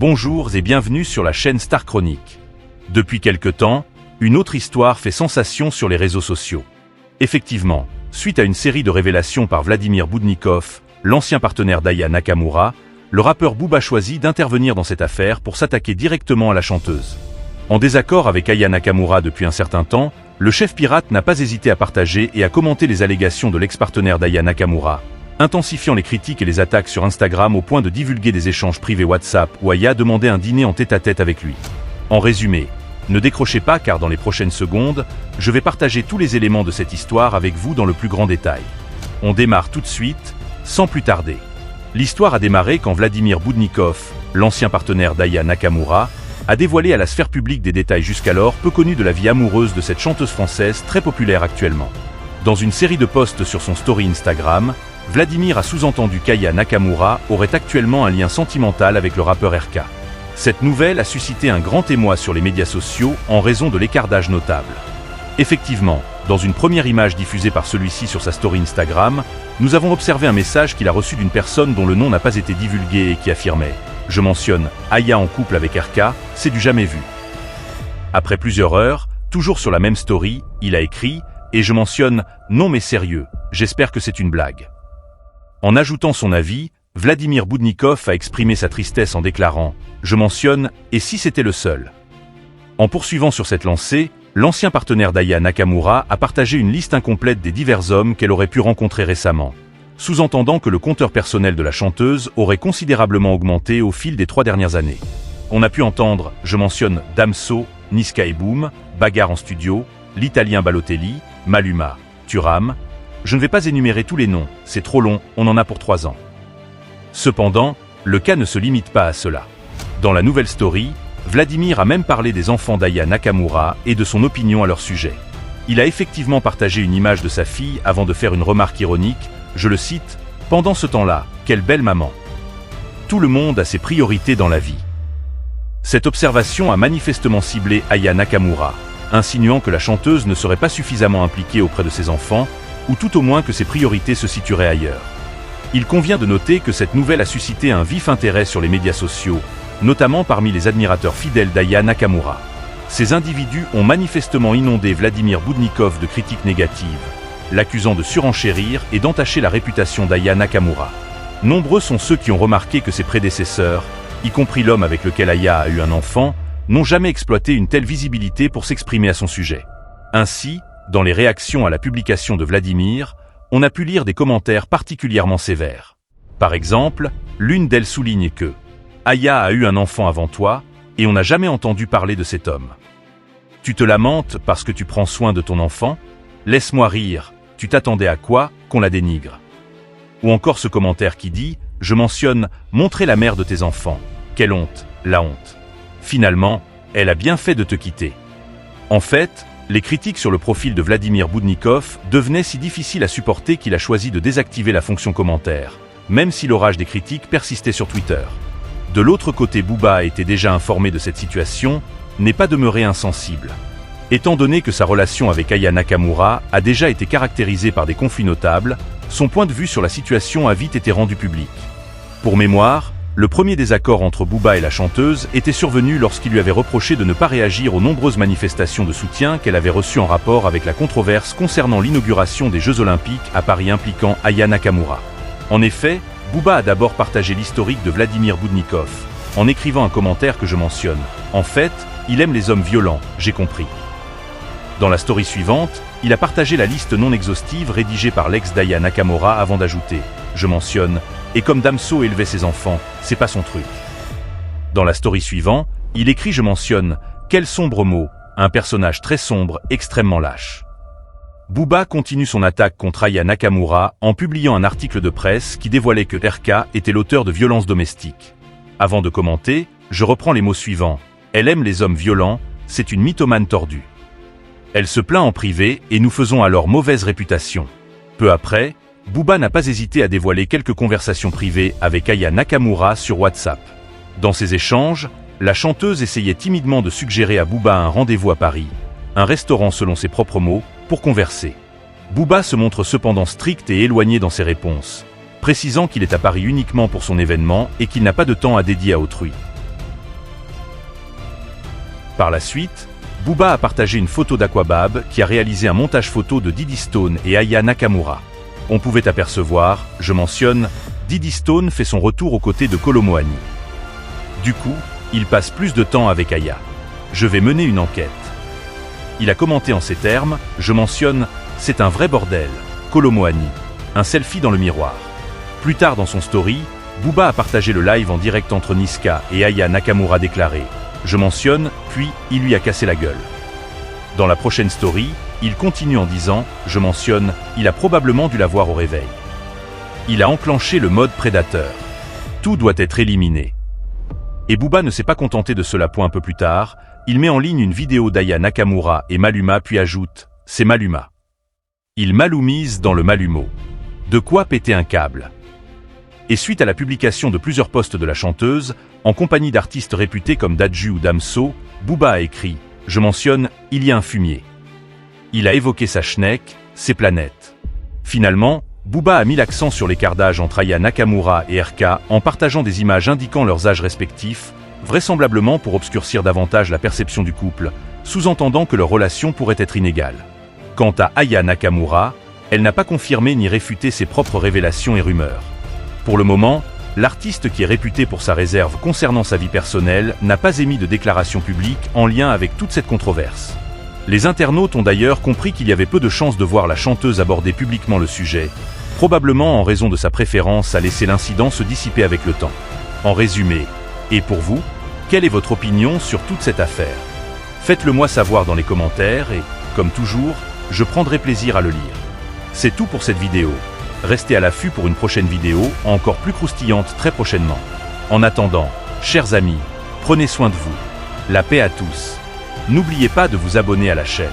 Bonjour et bienvenue sur la chaîne Star Chronique. Depuis quelque temps, une autre histoire fait sensation sur les réseaux sociaux. Effectivement, suite à une série de révélations par Vladimir Boudnikov, l'ancien partenaire d'Aya Nakamura, le rappeur Booba choisit d'intervenir dans cette affaire pour s'attaquer directement à la chanteuse. En désaccord avec Aya Nakamura depuis un certain temps, le chef pirate n'a pas hésité à partager et à commenter les allégations de l'ex-partenaire d'Aya Nakamura, intensifiant les critiques et les attaques sur Instagram au point de divulguer des échanges privés WhatsApp où Aya demandait un dîner en tête-à-tête avec lui. En résumé, ne décrochez pas car dans les prochaines secondes, je vais partager tous les éléments de cette histoire avec vous dans le plus grand détail. On démarre tout de suite, sans plus tarder. L'histoire a démarré quand Vladimir Boudnikov, l'ancien partenaire d'Aya Nakamura, a dévoilé à la sphère publique des détails jusqu'alors peu connus de la vie amoureuse de cette chanteuse française très populaire actuellement. Dans une série de posts sur son story Instagram, Vladimir a sous-entendu qu'Aya Nakamura aurait actuellement un lien sentimental avec le rappeur RK. Cette nouvelle a suscité un grand émoi sur les médias sociaux en raison de l'écart d'âge notable. Effectivement, dans une première image diffusée par celui-ci sur sa story Instagram, nous avons observé un message qu'il a reçu d'une personne dont le nom n'a pas été divulgué et qui affirmait « Je mentionne Aya en couple avec RK, c'est du jamais vu ». Après plusieurs heures, toujours sur la même story, il a écrit « Et je mentionne « Non mais sérieux, j'espère que c'est une blague ». En ajoutant son avis, Vladimir Boudnikov a exprimé sa tristesse en déclarant « Je mentionne « Et si c'était le seul ». En poursuivant sur cette lancée, l'ancien partenaire d'Aya Nakamura a partagé une liste incomplète des divers hommes qu'elle aurait pu rencontrer récemment, sous-entendant que le compteur personnel de la chanteuse aurait considérablement augmenté au fil des 3 dernières années. On a pu entendre, je mentionne Damso, Niska et Boom, Bagarre en studio, l'Italien Balotelli, Maluma, Thuram. Je ne vais pas énumérer tous les noms, c'est trop long, on en a pour 3 ans. Cependant, le cas ne se limite pas à cela. Dans la nouvelle story, Vladimir a même parlé des enfants d'Aya Nakamura et de son opinion à leur sujet. Il a effectivement partagé une image de sa fille avant de faire une remarque ironique, je le cite, « Pendant ce temps-là, quelle belle maman !» Tout le monde a ses priorités dans la vie. Cette observation a manifestement ciblé Aya Nakamura, insinuant que la chanteuse ne serait pas suffisamment impliquée auprès de ses enfants, ou tout au moins que ses priorités se situeraient ailleurs. Il convient de noter que cette nouvelle a suscité un vif intérêt sur les médias sociaux, notamment parmi les admirateurs fidèles d'Aya Nakamura. Ces individus ont manifestement inondé Vladimir Boudnikov de critiques négatives, l'accusant de surenchérir et d'entacher la réputation d'Aya Nakamura. Nombreux sont ceux qui ont remarqué que ses prédécesseurs, y compris l'homme avec lequel Aya a eu un enfant, n'ont jamais exploité une telle visibilité pour s'exprimer à son sujet. Ainsi, dans les réactions à la publication de Vladimir, on a pu lire des commentaires particulièrement sévères. Par exemple, l'une d'elles souligne que Aya a eu un enfant avant toi, et on n'a jamais entendu parler de cet homme. Tu te lamentes parce que tu prends soin de ton enfant? Laisse-moi rire, tu t'attendais à quoi, qu'on la dénigre? Ou encore ce commentaire qui dit, je mentionne, montrer la mère de tes enfants. Quelle honte, la honte. Finalement, elle a bien fait de te quitter. En fait, les critiques sur le profil de Vladimir Boudnikov devenaient si difficiles à supporter qu'il a choisi de désactiver la fonction commentaire, même si l'orage des critiques persistait sur Twitter. De l'autre côté, Booba a été déjà informé de cette situation, n'est pas demeuré insensible. Étant donné que sa relation avec Aya Nakamura a déjà été caractérisée par des conflits notables, son point de vue sur la situation a vite été rendu public. Pour mémoire, le premier désaccord entre Booba et la chanteuse était survenu lorsqu'il lui avait reproché de ne pas réagir aux nombreuses manifestations de soutien qu'elle avait reçues en rapport avec la controverse concernant l'inauguration des Jeux Olympiques à Paris impliquant Aya Nakamura. En effet, Booba a d'abord partagé l'historique de Vladimir Boudnikov, en écrivant un commentaire que je mentionne. En fait, il aime les hommes violents, j'ai compris. Dans la story suivante, il a partagé la liste non exhaustive rédigée par l'ex d'Aya Nakamura avant d'ajouter, je mentionne, et comme Damso élevait ses enfants, c'est pas son truc. Dans la story suivante, il écrit je mentionne, quel sombre mot, un personnage très sombre, extrêmement lâche. Booba continue son attaque contre Aya Nakamura en publiant un article de presse qui dévoilait que RK était l'auteur de violences domestiques. Avant de commenter, je reprends les mots suivants. Elle aime les hommes violents, c'est une mythomane tordue. Elle se plaint en privé et nous faisons alors mauvaise réputation. Peu après, Booba n'a pas hésité à dévoiler quelques conversations privées avec Aya Nakamura sur WhatsApp. Dans ces échanges, la chanteuse essayait timidement de suggérer à Booba un rendez-vous à Paris, un restaurant selon ses propres mots, pour converser. Booba se montre cependant strict et éloigné dans ses réponses, précisant qu'il est à Paris uniquement pour son événement et qu'il n'a pas de temps à dédier à autrui. Par la suite, Booba a partagé une photo d'Aquabab qui a réalisé un montage photo de Diddy Stone et Aya Nakamura. On pouvait apercevoir, je mentionne, Diddy Stone fait son retour aux côtés de Kolo Muani. Du coup, il passe plus de temps avec Aya. Je vais mener une enquête. Il a commenté en ces termes, je mentionne, c'est un vrai bordel, Kolo Muani. Un selfie dans le miroir. Plus tard dans son story, Booba a partagé le live en direct entre Niska et Aya Nakamura déclaré. Je mentionne, puis il lui a cassé la gueule. Dans la prochaine story, il continue en disant, je mentionne, il a probablement dû la voir au réveil. Il a enclenché le mode prédateur. Tout doit être éliminé. Et Booba ne s'est pas contenté de cela. Un peu plus tard, il met en ligne une vidéo d'Aya Nakamura et Maluma puis ajoute, c'est Maluma. Il malumise dans le Malumo. De quoi péter un câble. Et suite à la publication de plusieurs posts de la chanteuse, en compagnie d'artistes réputés comme Dadju ou Damso, Booba a écrit, je mentionne, il y a un fumier. Il a évoqué sa schneck, ses planètes. Finalement, Booba a mis l'accent sur l'écart d'âge entre Aya Nakamura et RK en partageant des images indiquant leurs âges respectifs, vraisemblablement pour obscurcir davantage la perception du couple, sous-entendant que leur relation pourrait être inégale. Quant à Aya Nakamura, elle n'a pas confirmé ni réfuté ses propres révélations et rumeurs. Pour le moment, l'artiste qui est réputé pour sa réserve concernant sa vie personnelle n'a pas émis de déclaration publique en lien avec toute cette controverse. Les internautes ont d'ailleurs compris qu'il y avait peu de chances de voir la chanteuse aborder publiquement le sujet, probablement en raison de sa préférence à laisser l'incident se dissiper avec le temps. En résumé, et pour vous, quelle est votre opinion sur toute cette affaire? Faites-le moi savoir dans les commentaires et, comme toujours, je prendrai plaisir à le lire. C'est tout pour cette vidéo. Restez à l'affût pour une prochaine vidéo, encore plus croustillante très prochainement. En attendant, chers amis, prenez soin de vous. La paix à tous. N'oubliez pas de vous abonner à la chaîne.